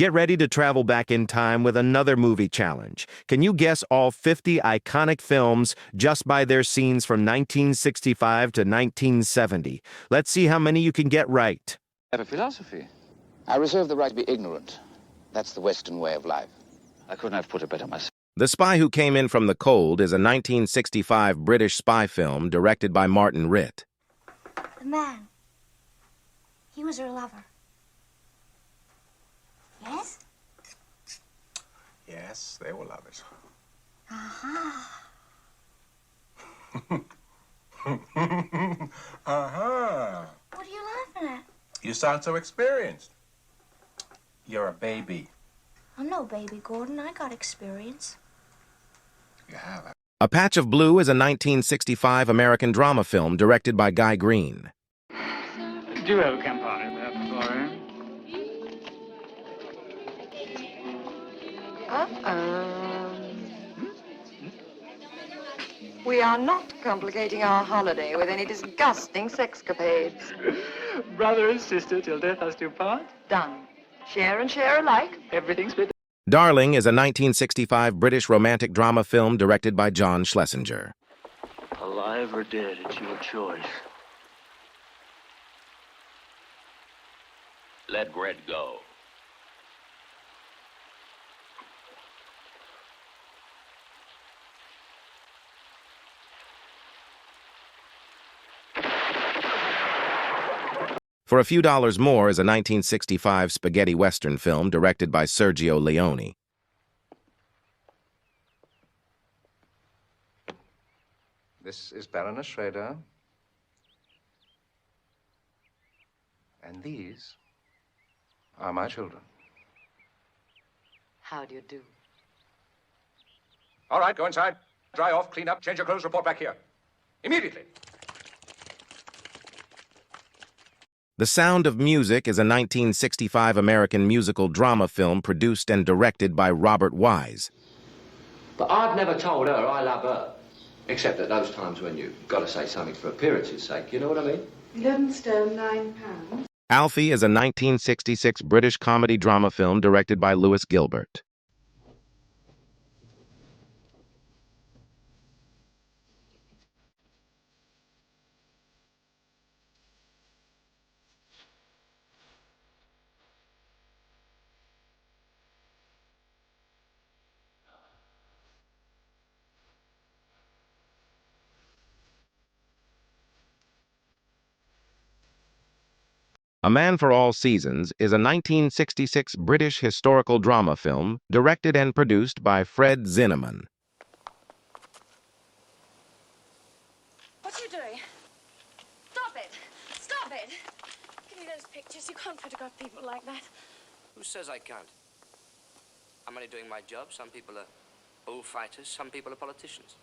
Get ready to travel back in time with another movie challenge. Can you guess all 50 iconic films just by their scenes from 1965 to 1970? Let's see how many you can get right. I have a philosophy. I reserve the right to be ignorant. That's the Western way of life. I couldn't have put it better myself. The Spy Who Came In From the Cold is a 1965 British spy film directed by Martin Ritt. The man. He was her lover. Yes? Yes, they were lovers. Uh-huh. Uh-huh. What are you laughing at? You sound so experienced. You're a baby. I'm no baby, Gordon. I got experience. You have. A Patch of Blue is a 1965 American drama film directed by Guy Green. Duo Campari there for him. We are not complicating our holiday with any disgusting sexcapades. Brother and sister till death us do part. Done. Share and share alike. Everything's split. Darling is a 1965 British romantic drama film directed by John Schlesinger. Alive or dead, it's your choice. Let Red go. For a Few Dollars More is a 1965 spaghetti western film directed by Sergio Leone. This is Baroness Schrader. And these are my children. How do you do? All right, go inside. Dry off, clean up, change your clothes, report back here. Immediately. The Sound of Music is a 1965 American musical drama film produced and directed by Robert Wise. But I've never told her I love her. Except at those times when you've got to say something for appearance's sake, you know what I mean? 11 stone, 9 pounds. Alfie is a 1966 British comedy drama film directed by Lewis Gilbert. A Man for All Seasons is a 1966 British historical drama film directed and produced by Fred Zinnemann. What are you doing? Stop it! Stop it! Give me those pictures. You can't photograph people like that. Who says I can't? I'm only doing my job. Some people are bullfighters, some people are politicians.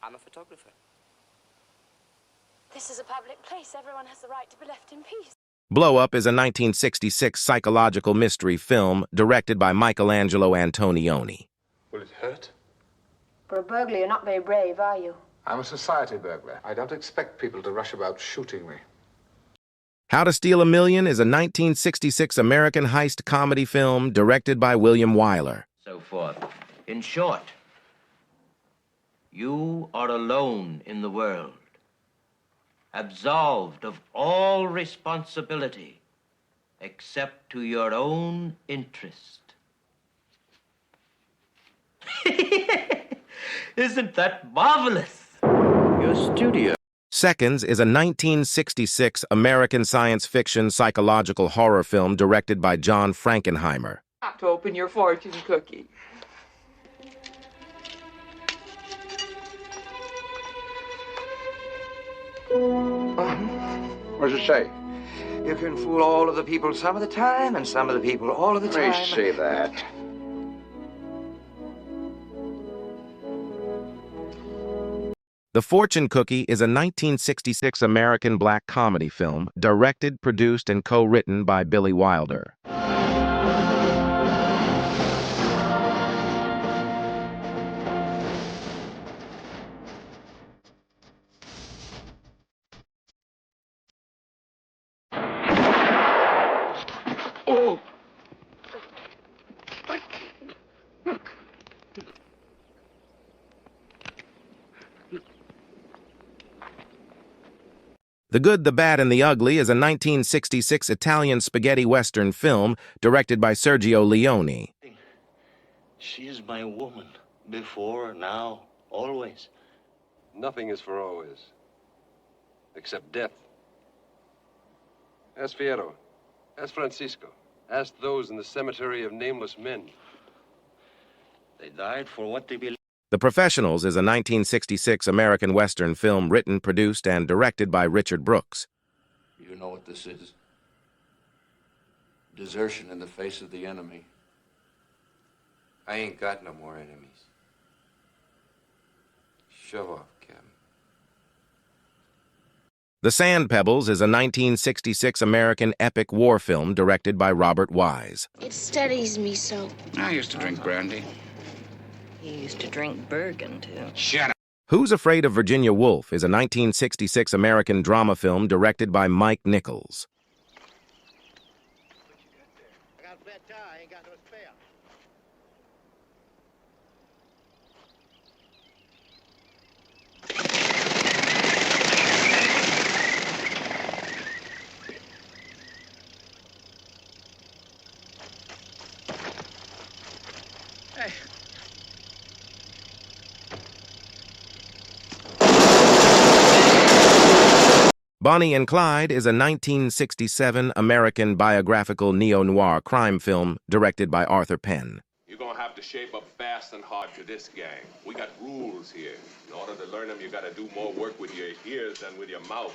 I'm a photographer. This is a public place. Everyone has the right to be left in peace. Blow Up is a 1966 psychological mystery film directed by Michelangelo Antonioni. Will it hurt? For a burglar, you're not very brave, are you? I'm a society burglar. I don't expect people to rush about shooting me. How to Steal a Million is a 1966 American heist comedy film directed by William Wyler. So forth. In short, you are alone in the world, absolved of all responsibility except to your own interest. Isn't that marvelous? Your studio. Seconds is a 1966 American science fiction psychological horror film directed by John Frankenheimer. Have to open your fortune cookie. What does it say? You can fool all of the people some of the time, and some of the people all of the time. Let me see that. The Fortune Cookie is a 1966 American black comedy film directed, produced, and co-written by Billy Wilder. The Good, the Bad, and the Ugly is a 1966 Italian spaghetti western film directed by Sergio Leone. She is my woman. Before, now, always. Nothing is for always. Except death. Ask Fierro. Ask Francisco. Ask those in the cemetery of nameless men. They died for what they believed. The Professionals is a 1966 American western film written, produced, and directed by Richard Brooks. You know what this is? Desertion in the face of the enemy. I ain't got no more enemies. Shove off, Captain. The Sand Pebbles is a 1966 American epic war film directed by Robert Wise. It steadies me so. I used to drink brandy. You used to drink Bergen, too. Shut up. Who's Afraid of Virginia Woolf is a 1966 American drama film directed by Mike Nichols. I got a flat tire, I ain't got no spare. Hey. Bonnie and Clyde is a 1967 American biographical neo-noir crime film directed by Arthur Penn. You're gonna have to shape up fast and hard to this gang. We got rules here. In order to learn them, you gotta do more work with your ears than with your mouth.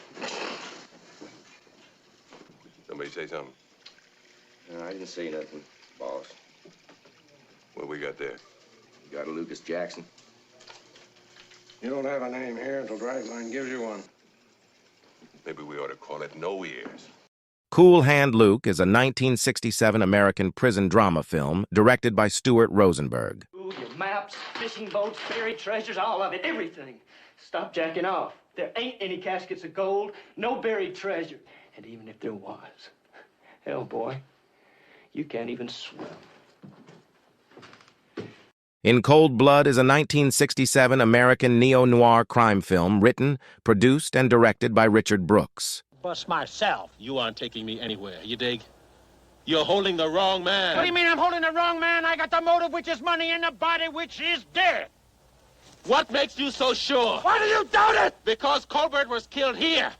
Somebody say something. No, I didn't say nothing, boss. What we got there? You got a Lucas Jackson. You don't have a name here until Dragline gives you one. Maybe we ought to call it No Ears. Cool Hand Luke is a 1967 American prison drama film directed by Stuart Rosenberg. Your maps, fishing boats, buried treasures, all of it, everything. Stop jacking off. There ain't any caskets of gold, no buried treasure. And even if there was, hell, boy, you can't even swim. In Cold Blood is a 1967 American neo-noir crime film written, produced, and directed by Richard Brooks. Bust myself. You aren't taking me anywhere, you dig? You're holding the wrong man. What do you mean I'm holding the wrong man? I got the motive, which is money, and the body, which is dead. What makes you so sure? Why do you doubt it? Because Colbert was killed here,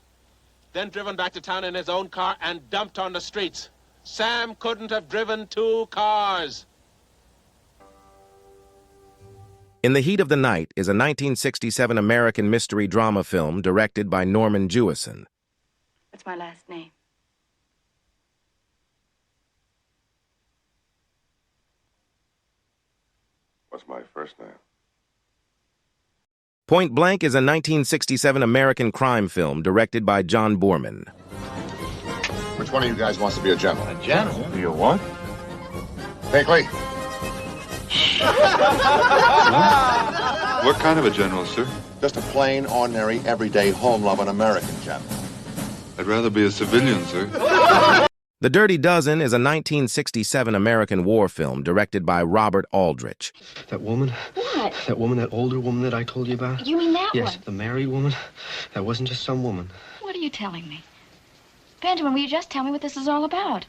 then driven back to town in his own car and dumped on the streets. Sam couldn't have driven 2 cars. In the Heat of the Night is a 1967 American mystery drama film directed by Norman Jewison. What's my last name? What's my first name? Point Blank is a 1967 American crime film directed by John Boorman. Which one of you guys wants to be a general? A general? Be a what? Binkley. What kind of a general, sir? Just a plain, ordinary, everyday, home-loving American general. I'd rather be a civilian, sir. The Dirty Dozen is a 1967 American war film directed by Robert Aldrich. That woman? What? That woman, that older woman that I told you about? You mean that one? Yes, the married woman. That wasn't just some woman. What are you telling me? Benjamin, will you just tell me what this is all about?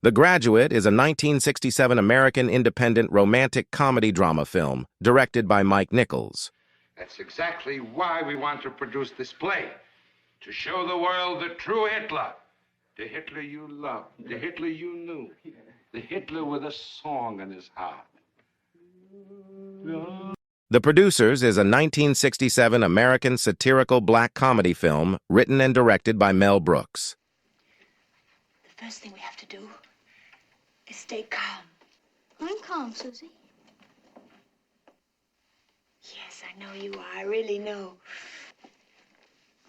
The Graduate is a 1967 American independent romantic comedy drama film directed by Mike Nichols. That's exactly why we want to produce this play. To show the world the true Hitler. The Hitler you loved. The Hitler you knew. The Hitler with a song in his heart. The Producers is a 1967 American satirical black comedy film written and directed by Mel Brooks. The first thing we have to do is stay calm. I'm calm, Susie. Yes, I know you are. I really know.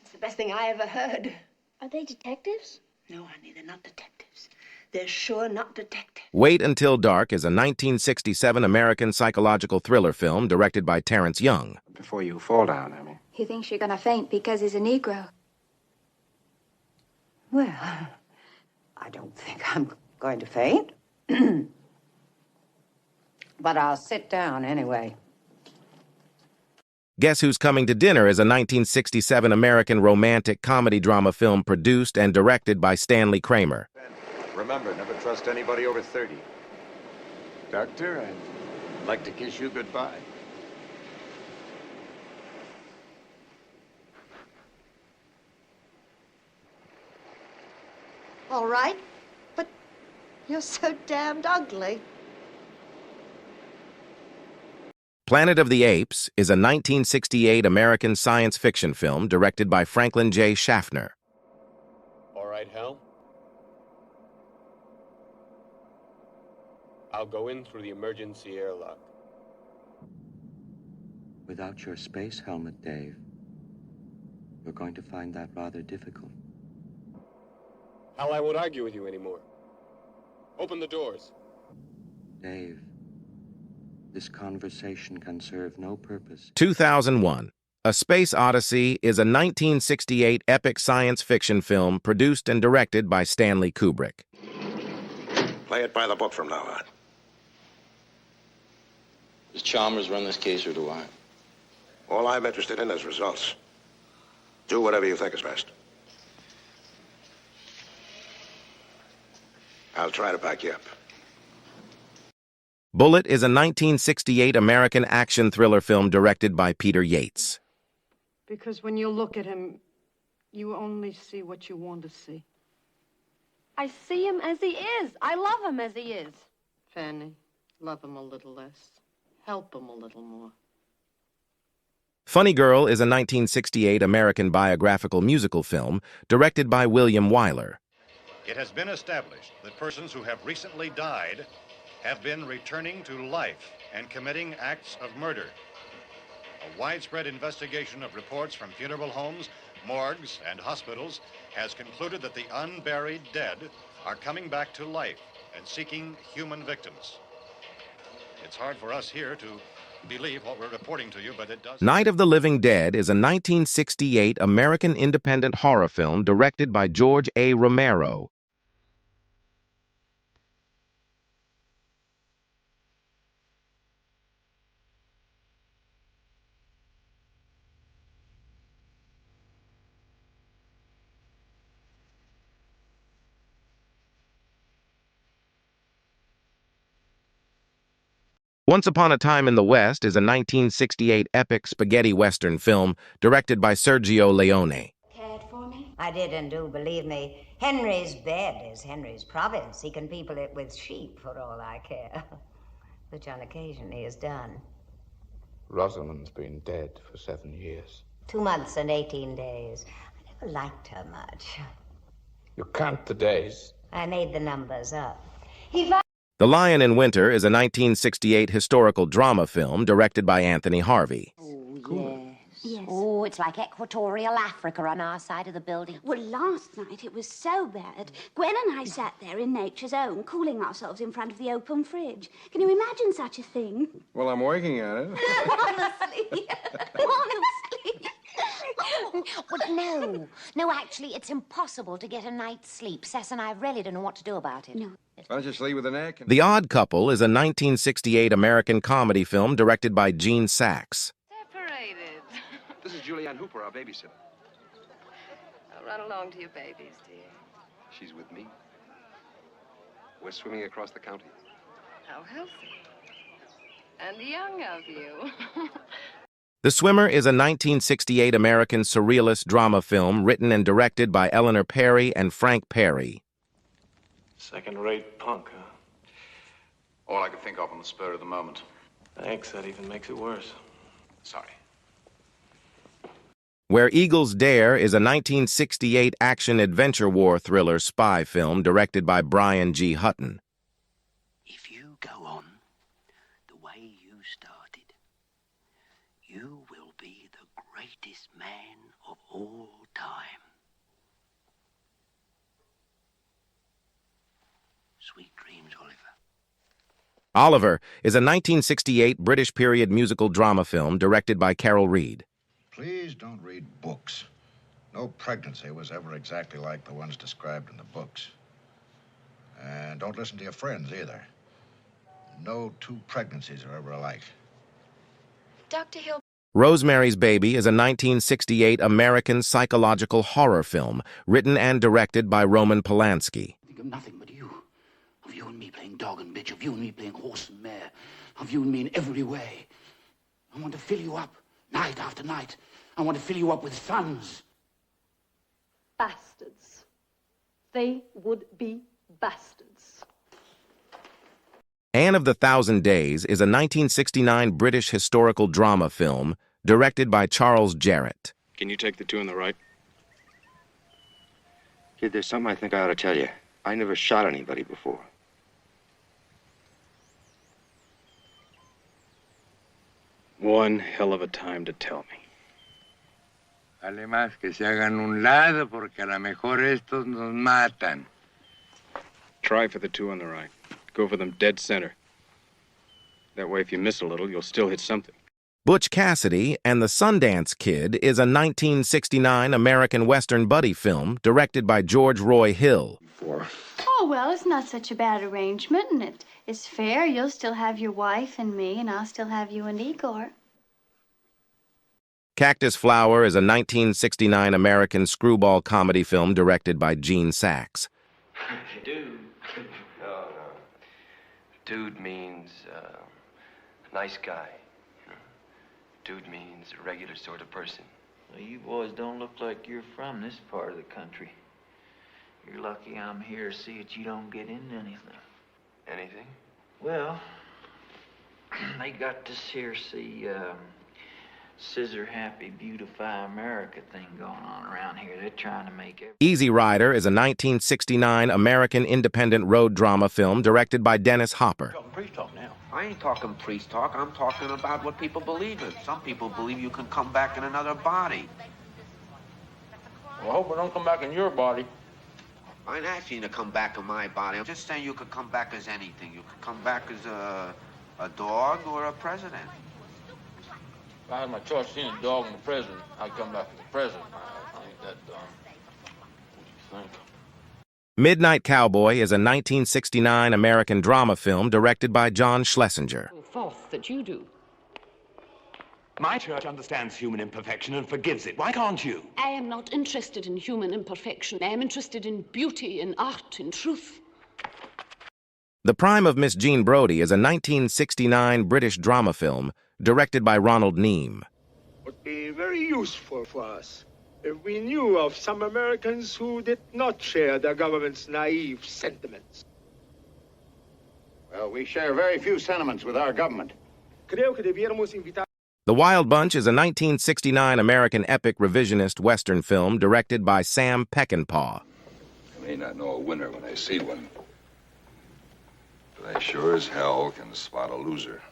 It's the best thing I ever heard. Are they detectives? No, honey, they're not detectives. They're sure not detectives. Wait Until Dark is a 1967 American psychological thriller film directed by Terrence Young. Before you fall down, Emmy. He thinks you're gonna faint because he's a Negro. Well, I don't think I'm going to faint. But I'll sit down anyway. Guess Who's Coming to Dinner is a 1967 American romantic comedy drama film produced and directed by Stanley Kramer. Remember, never trust anybody over 30. Doctor, I'd like to kiss you goodbye. All right, but you're so damned ugly. Planet of the Apes is a 1968 American science fiction film directed by Franklin J. Schaffner. All right, Hal. I'll go in through the emergency airlock. Without your space helmet, Dave, you're going to find that rather difficult. Hal, I won't argue with you anymore. Open the doors. Dave, this conversation can serve no purpose. 2001. A Space Odyssey is a 1968 epic science fiction film produced and directed by Stanley Kubrick. Play it by the book from now on. Does Chalmers run this case or do I? All I'm interested in is results. Do whatever you think is best. I'll try to back you up. Bullet is a 1968 American action thriller film directed by Peter Yates. Because when you look at him, you only see what you want to see. I see him as he is. I love him as he is. Fanny, love him a little less. Help him a little more. Funny Girl is a 1968 American biographical musical film directed by William Wyler. It has been established that persons who have recently died have been returning to life and committing acts of murder. A widespread investigation of reports from funeral homes, morgues, and hospitals has concluded that the unburied dead are coming back to life and seeking human victims. It's hard for us here to believe what we're reporting to you, but it does. Night of the Living Dead is a 1968 American independent horror film directed by George A. Romero. Once Upon a Time in the West is a 1968 epic spaghetti western film directed by Sergio Leone. Cared for me? I did and do, believe me. Henry's bed is Henry's province. He can people it with sheep for all I care. Which on occasion he has done. Rosamond's been dead for 7 years. 2 months and 18 days. I never liked her much. You count the days. I made the numbers up. The Lion in Winter is a 1968 historical drama film directed by Anthony Harvey. Yes. Oh, it's like equatorial Africa on our side of the building. Well, last night it was so bad. Gwen and I sat there in nature's own, cooling ourselves in front of the open fridge. Can you imagine such a thing? Well, I'm working at it. Honestly. Honestly. Well, no, actually, it's impossible to get a night's sleep. Cess and I really don't know what to do about it. No. Why don't you sleep with an egg? The Odd Couple is a 1968 American comedy film directed by Gene Saks. Separated. This is Julianne Hooper, our babysitter. I'll run along to your babies, dear. She's with me. We're swimming across the county. How healthy. And young of you. The Swimmer is a 1968 American surrealist drama film written and directed by Eleanor Perry and Frank Perry. Second-rate punk, huh? All I could think of on the spur of the moment. Thanks, that even makes it worse. Sorry. Where Eagles Dare is a 1968 action-adventure war thriller spy film directed by Brian G. Hutton. If you go on the way you started, you will be the greatest man of all time. Sweet dreams, Oliver. Oliver is a 1968 British period musical drama film directed by Carol Reed. Please don't read books. No pregnancy was ever exactly like the ones described in the books. And don't listen to your friends either. No two pregnancies are ever alike. Dr. Hill. Rosemary's Baby is a 1968 American psychological horror film written and directed by Roman Polanski. Think of nothing but you. Of you and me playing dog and bitch, of you and me playing horse and mare, of you and me in every way. I want to fill you up, night after night. I want to fill you up with sons. Bastards. They would be bastards. Anne of the Thousand Days is a 1969 British historical drama film directed by Charles Jarrett. Can you take the two on the right? Kid, there's something I think I ought to tell you. I never shot anybody before. One hell of a time to tell me. Vale más que se hagan un lado porque a lo mejor estos nos matan. Try for the two on the right. Go for them dead center. That way, if you miss a little, you'll still hit something. Butch Cassidy and the Sundance Kid is a 1969 American Western buddy film directed by George Roy Hill. Oh, well, it's not such a bad arrangement, and it is fair. You'll still have your wife and me, and I'll still have you and Igor. Cactus Flower is a 1969 American screwball comedy film directed by Gene Saks. Dude. No. Dude means nice guy. Dude means a regular sort of person. Well, you boys don't look like you're from this part of the country. You're lucky I'm here to see that you don't get into anything. Anything? Well, they got this here, Scissor Happy Beautify America thing going on around here. They're trying to make it. Easy Rider is a 1969 American independent road drama film directed by Dennis Hopper. Priest talk now. I ain't talking priest talk. I'm talking about what people believe in. Some people believe you can come back in another body. Well, I hope I don't come back in your body. I ain't asking you to come back in my body. I'm just saying you could come back as anything. You could come back as a dog or a president. If I had my choice seeing a dog and the president, I'd come back as the president. I ain't that dumb. What do you think? Midnight Cowboy is a 1969 American drama film directed by John Schlesinger. False that you do. My church understands human imperfection and forgives it. Why can't you? I am not interested in human imperfection. I am interested in beauty, in art, in truth. The Prime of Miss Jean Brodie is a 1969 British drama film directed by Ronald Neame. It would be very useful for us if we knew of some Americans who did not share the government's naive sentiments. Well, we share very few sentiments with our government. Creo que debiéramos invitar. The Wild Bunch is a 1969 American epic revisionist Western film directed by Sam Peckinpah. I may not know a winner when I see one, but I sure as hell can spot a loser.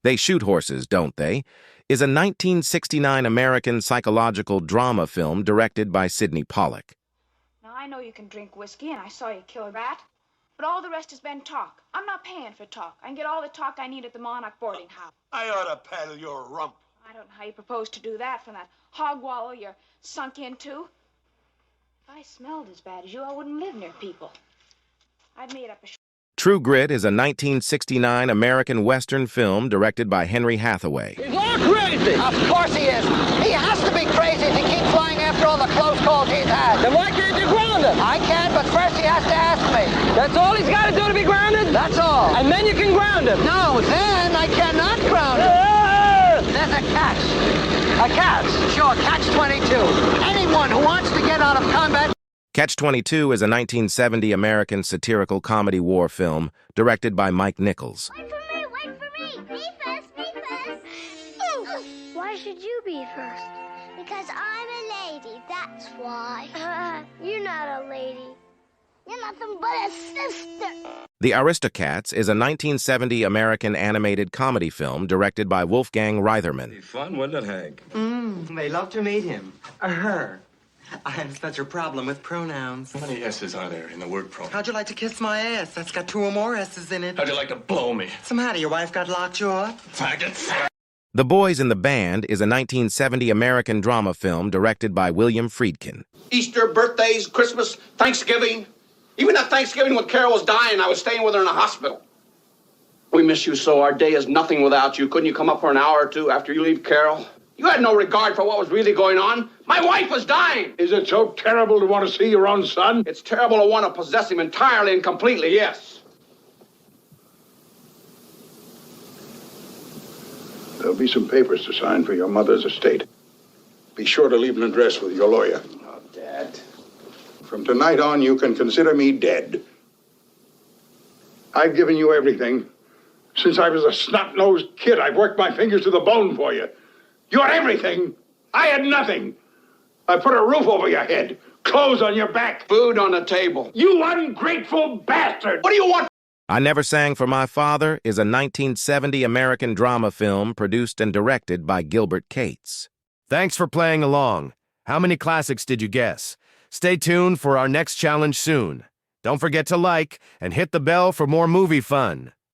They Shoot Horses, Don't They? Is a 1969 American psychological drama film directed by Sidney Pollack. Now, I know you can drink whiskey, and I saw you kill a rat, but all the rest has been talk. I'm not paying for talk. I can get all the talk I need at the Monarch boarding house. I ought to paddle your rump. I don't know how you propose to do that from that hog wallow you're sunk into. If I smelled as bad as you, I wouldn't live near people. I'd made up a... True Grit is a 1969 American Western film directed by Henry Hathaway. He's all crazy! Of course he is! He has to be crazy to keep flying after all the close calls he's had. Then why can't you ground him? I can, but first he has to ask me. That's all he's got to do to be grounded? That's all. And then you can ground him? No, then I cannot ground him. There's a catch. A catch? Sure, catch-22. Anyone who wants to get out of combat... Catch-22 is a 1970 American satirical comedy war film directed by Mike Nichols. Wait for me, wait for me. Me first, me first. Why should you be first? Because I'm a lady, that's why. You're not a lady. You're nothing but a sister. The Aristocats is a 1970 American animated comedy film directed by Wolfgang Reitherman. Fun, wasn't it, Hank? They love to meet him. Or her. I have such a problem with pronouns. How many S's are there in the word pronoun? How'd you like to kiss my ass? That's got 2 or more S's in it. How'd you like to blow me? Somehow, your wife got lockjaw? Faggot. The Boys in the Band is a 1970 American drama film directed by William Friedkin. Easter, birthdays, Christmas, Thanksgiving. Even at Thanksgiving when Carol was dying, I was staying with her in a hospital. We miss you so. Our day is nothing without you. Couldn't you come up for an hour or two after you leave Carol? You had no regard for what was really going on. My wife was dying. Is it so terrible to want to see your own son? It's terrible to want to possess him entirely and completely, yes. There'll be some papers to sign for your mother's estate. Be sure to leave an address with your lawyer. Oh, Dad. From tonight on, you can consider me dead. I've given you everything. Since I was a snot-nosed kid, I've worked my fingers to the bone for you. You had everything. I had nothing. I put a roof over your head, clothes on your back, food on the table. You ungrateful bastard! What do you want? I Never Sang for My Father is a 1970 American drama film produced and directed by Gilbert Cates. Thanks for playing along. How many classics did you guess? Stay tuned for our next challenge soon. Don't forget to like and hit the bell for more movie fun.